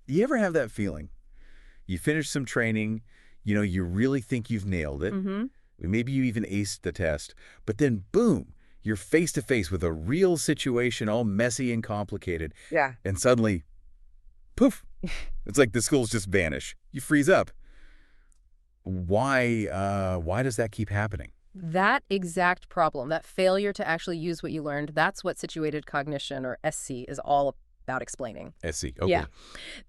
You ever have that feeling? You finish some training, you really think you've nailed it. Mm-hmm. Maybe you even aced the test, but then boom, you're face to face with a real situation all messy and complicated, Yeah. and suddenly, poof, it's like the skills just vanish. You freeze up. Why does that keep happening? That exact problem, that failure to actually use what you learned, that's what situated cognition, or SC, is all about explaining. SC, okay. Yeah.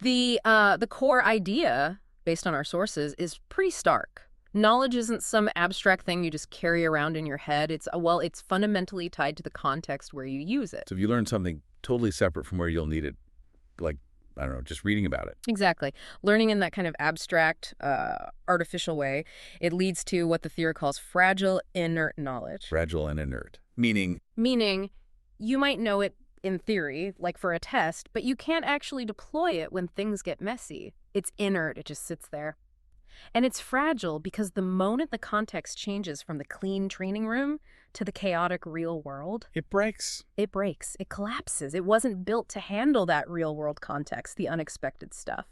The core idea, based on our sources, is pretty stark. Knowledge isn't some abstract thing you just carry around in your head. It's fundamentally tied to the context where you use it. So if you learn something totally separate from where you'll need it, like, I don't know, just reading about it. Exactly. Learning in that kind of abstract, artificial way, it leads to what the theory calls fragile inert knowledge. Fragile and inert. Meaning, Meaning, you might know it in theory, like for a test, but you can't actually deploy it when things get messy. It's inert, it just sits there. And it's fragile because the moment the context changes from the clean training room to the chaotic real world, it breaks. it breaks, it collapses. It wasn't built to handle that real world context, the unexpected stuff.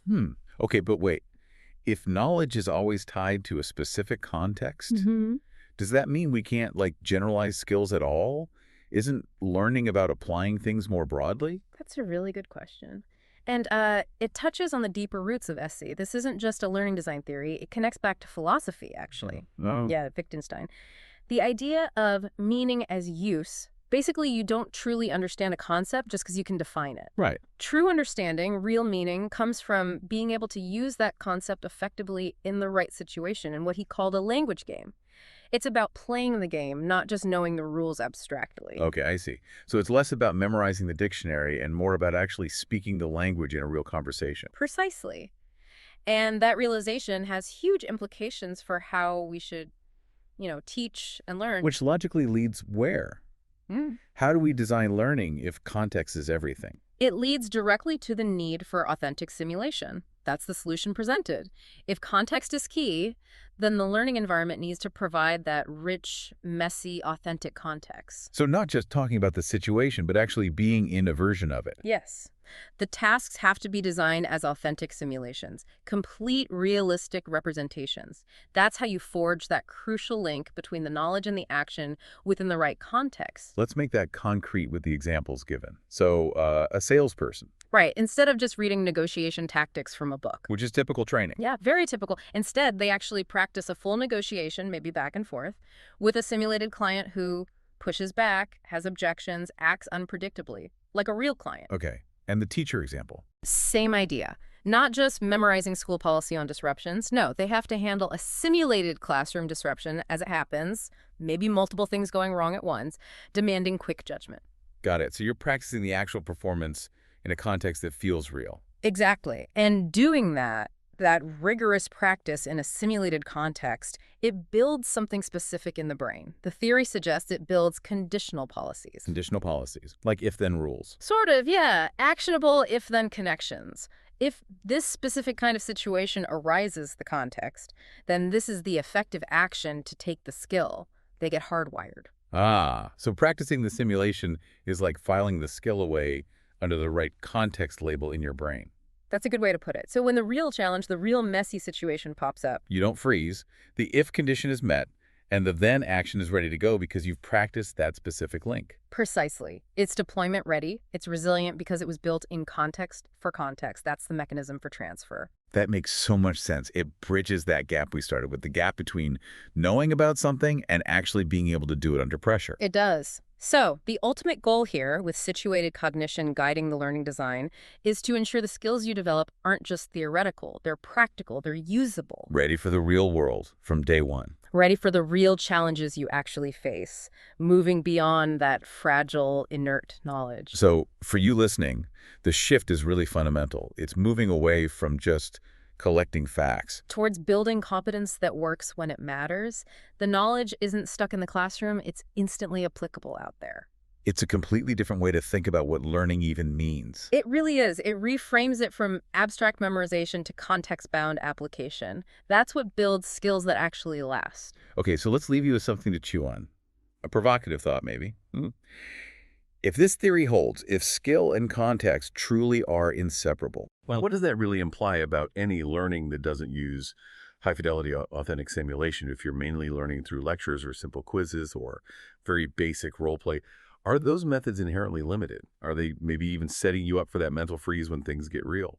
Okay, but wait. If knowledge is always tied to a specific context, does that mean we can't, generalize skills at all? Isn't learning about applying things more broadly? That's a really good question. And it touches on the deeper roots of SC. This isn't just a learning design theory. It connects back to philosophy, actually. Oh. Yeah, Wittgenstein. The idea of meaning as use, basically you don't truly understand a concept just because you can define it. Right. True understanding, real meaning, comes from being able to use that concept effectively in the right situation in what he called a language game. It's about playing the game, not just knowing the rules abstractly. Okay, I see. So it's less about memorizing the dictionary and more about actually speaking the language in a real conversation. Precisely. And that realization has huge implications for how we should, teach and learn. Which logically leads where? How do we design learning if context is everything? It leads directly to the need for authentic simulation. That's the solution presented. If context is key, then the learning environment needs to provide that rich, messy, authentic context. So not just talking about the situation, but actually being in a version of it. Yes. The tasks have to be designed as authentic simulations, complete realistic representations. That's how you forge that crucial link between the knowledge and the action within the right context. Let's make that concrete with the examples given. So a salesperson, Right. Instead of just reading negotiation tactics from a book. which is typical training. Yeah, very typical. Instead, they actually practice a full negotiation, maybe back and forth, with a simulated client who pushes back, has objections, acts unpredictably, like a real client. Okay. And the teacher example. Same idea. Not just memorizing school policy on disruptions. No, they have to handle a simulated classroom disruption as it happens, maybe multiple things going wrong at once, demanding quick judgment. Got it. So you're practicing the actual performance in a context that feels real. Exactly. And doing that rigorous practice in a simulated context, it builds something specific in the brain. The theory suggests it builds conditional policies. Conditional policies, like if-then rules. Sort of, yeah. Actionable if-then connections. If this specific kind of situation arises the context, then this is the effective action to take the skill. They get hardwired. Ah, so practicing the simulation is like filing the skill away under the right context label in your brain. That's a good way to put it. So when the real challenge, the real messy situation pops up, You don't freeze, the if condition is met, and the then action is ready to go because you've practiced that specific link. precisely. It's deployment ready. It's resilient because it was built in context for context. That's the mechanism for transfer. That makes so much sense. It bridges that gap we started with, the gap between knowing about something and actually being able to do it under pressure. It does. So the ultimate goal here, with situated cognition guiding the learning design, is to ensure the skills you develop aren't just theoretical. They're practical. They're usable. Ready for the real world from day one. Ready for the real challenges you actually face, moving beyond that fragile, inert knowledge. So for you listening, the shift is really fundamental. It's moving away from just collecting facts. Towards building competence that works when it matters, the knowledge isn't stuck in the classroom, it's instantly applicable out there. It's a completely different way to think about what learning even means. It really is. It reframes it from abstract memorization to context-bound application. That's what builds skills that actually last. Okay, so let's leave you with something to chew on. A provocative thought, maybe. If this theory holds, if skill and context truly are inseparable, Well, what does that really imply about any learning that doesn't use high-fidelity authentic simulation? If you're mainly learning through lectures or simple quizzes or very basic role play, are those methods inherently limited? Are they maybe even setting you up for that mental freeze when things get real?